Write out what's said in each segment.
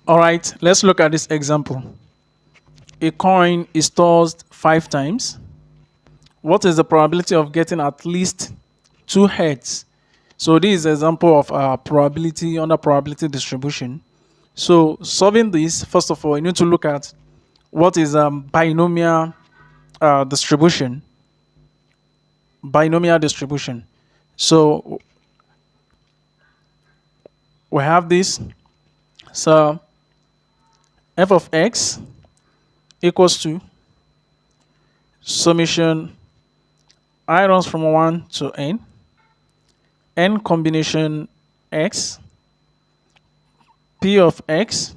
All right, let's look at this example. A coin is tossed 5 times. What is the probability of getting at least 2 heads? So this is an example of probability under probability distribution. So solving this, first of all, you need to look at what is binomial distribution. Binomial distribution. So we have this. So f of x equals to summation I runs from 1 to n combination x, p of x,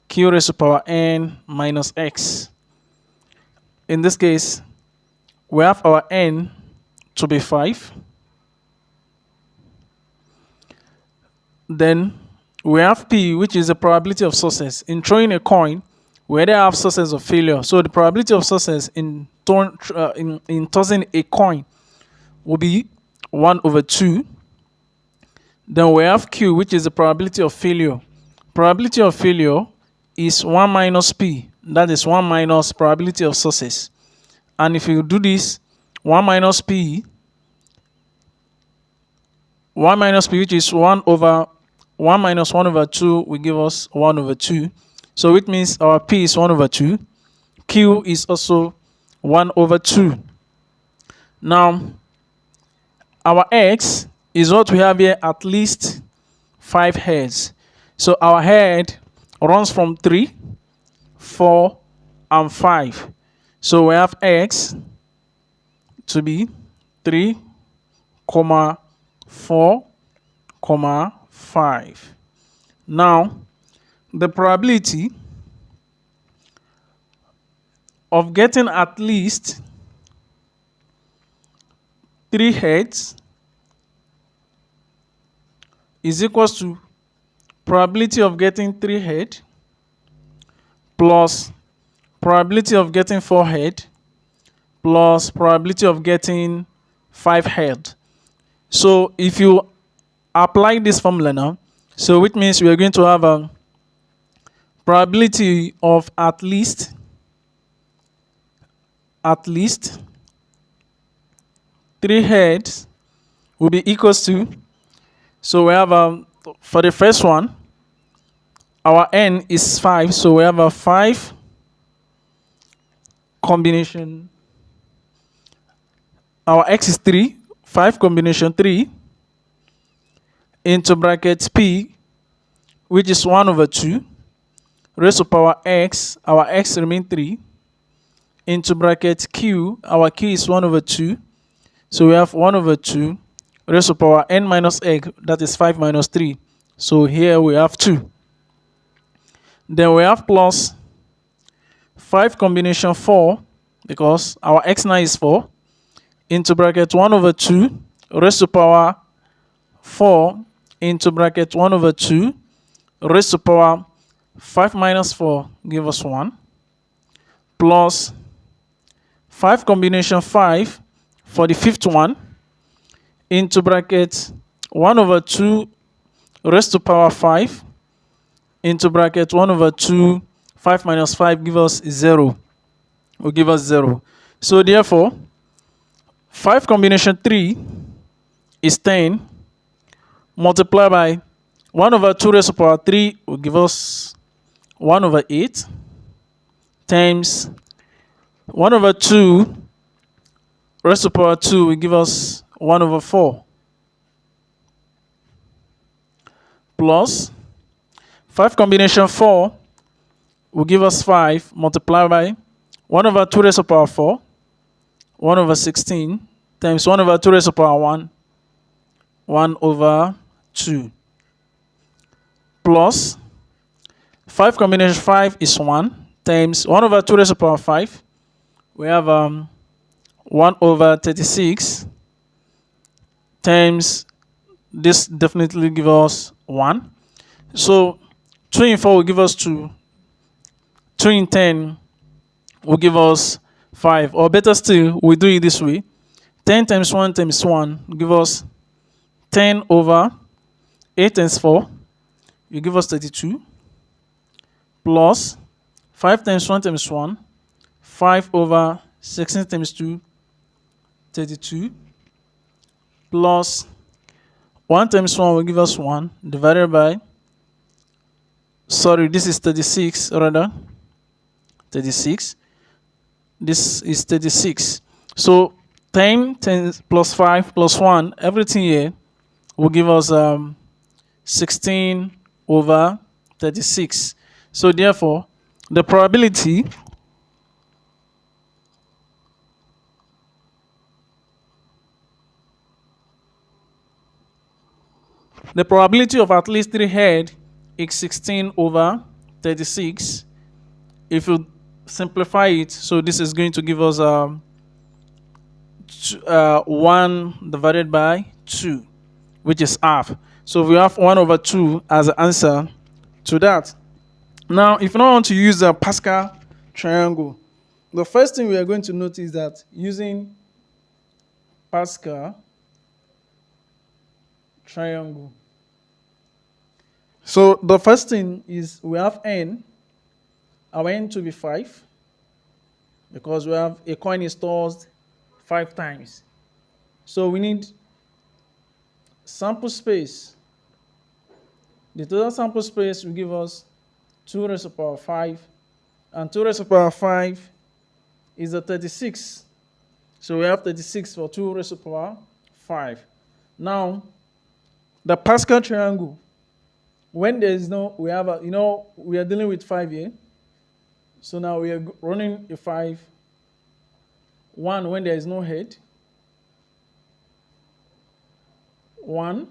q raised to power n minus x. In this case, we have our n to be 5. Then we have p, which is the probability of success. In throwing a coin, we either have success or failure. So the probability of success in tossing a coin will be 1/2. Then we have q, which is the probability of failure. Probability of failure is 1 minus p. That is 1 minus probability of success. And if you do this, 1 minus p, which is 1 minus 1/2 will give us 1/2. So it means our p is 1/2. Q is also 1/2. Now, our x is what we have here, at least 5 heads. So our head runs from 3, 4, and 5. So we have x to be 3, 4, 5. Now, the probability of getting at least 3 heads is equals to probability of getting 3 head plus probability of getting 4 head plus probability of getting 5 head. So if you apply this formula now, so which means we are going to have a probability of at least 3 heads will be equals to, so we have for the first one, our n is 5, so we have a 5 combination, our x is 3, 5 combination 3 into brackets p, which is 1/2, raised to power x, our x remain 3, into brackets q, our q is 1/2, so we have 1/2 raised to power n minus x, that is 5 minus 3. So here we have 2. Then we have plus 5 combination 4, because our x now is 4, into bracket 1/2 raised to power 4 into bracket 1/2 raised to power 5 minus 4 give us 1, plus 5 combination 5 for the fifth one into bracket 1/2 raised to power 5 into bracket 1/2, 5 minus 5 give us 0, will give us 0. So therefore, 5 combination 3 is 10, multiplied by 1/2 raised to power 3 will give us 1/8, times 1/2 raised to power 2 will give us 1/4, plus 5 combination 4 will give us 5, multiplied by 1/2 raised to power 4, 1/16, times 1/2 raised to power 1, 1/2, plus 5 combination 5 is 1, times 1/2 raised to power 5, we have 1/36, times this definitely give us 1. So 2 in 4 will give us 2, 2 in 10 will give us 5, or better still, we do it this way. 10 times 1 times 1 will give us 10/8 times 4 will give us 32. plus 5 times 1 times 1, 5 over 16 times 2, 32, plus 1 times 1 will give us 1, divided by, sorry, this is 36, rather, 36. This is 36. So 10 plus 5 plus 1, everything here will give us 16 over 36. So therefore, the probability of at least 3 head is 16 over 36. If you simplify it, so this is going to give us 1 divided by 2, which is half. So we have 1 over 2 as the answer to that. Now, if you don't want to use the Pascal triangle, the first thing we are going to notice is that using Pascal triangle. So the first thing is we have n, our n to be 5, because we have a coin is tossed 5 times. So we need sample space. The total sample space will give us 2 raised to the power 5, and 2 raised to the power 5 is a 36. So we have 36 for 2 raised to the power 5. Now, the Pascal triangle, when there is no, we have a, we are dealing with 5 here. So now we are running a 5, 1 when there is no head, 1,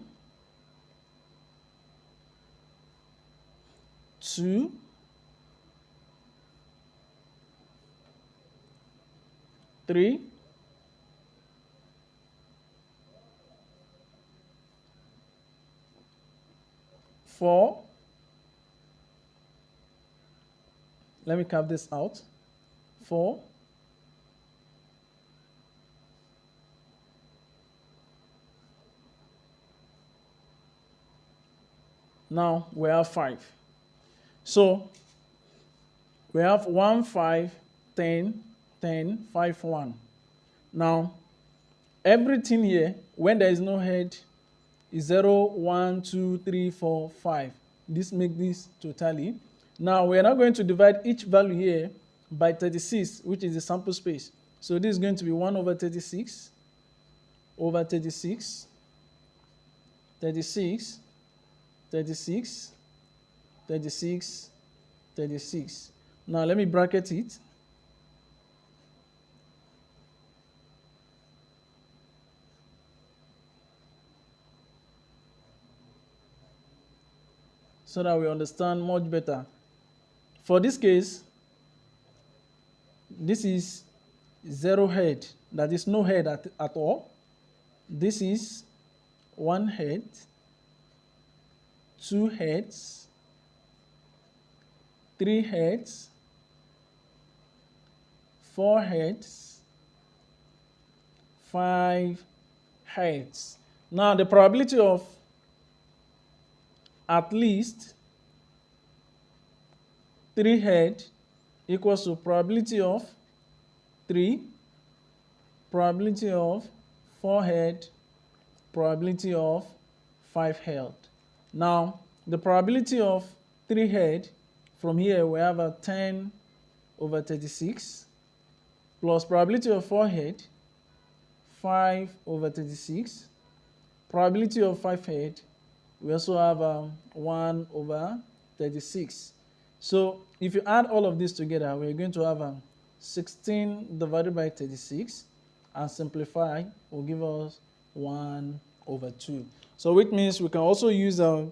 2, 3, 4. Let me carve this out. 4. Now we have 5. So we have 1, 5, 10, 10, 5, 1. Now everything here, when there is no head, is 0, 1, 2, 3, 4, 5. This makes this totally. Now we are now going to divide each value here by 36, which is the sample space. So this is going to be 1 over 36, over 36, 36, 36, 36, 36. Now let me bracket it. So that we understand much better. For this case, this is 0 head, that is no head at all. This is 1 head, 2 heads, 3 heads, 4 heads, 5 heads. Now the probability of at least 3 head equals to probability of 3, probability of 4 head, probability of 5 head. Now, the probability of 3 head, from here we have a 10 over 36, plus probability of 4 head, 5 over 36, probability of 5 head, we also have 1 over 36. So if you add all of this together, we're going to have 16 divided by 36, and simplify will give us 1 over 2. So which means we can also use a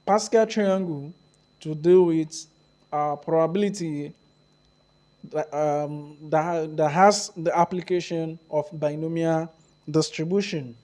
Pascal triangle to deal with probability that has the application of binomial distribution.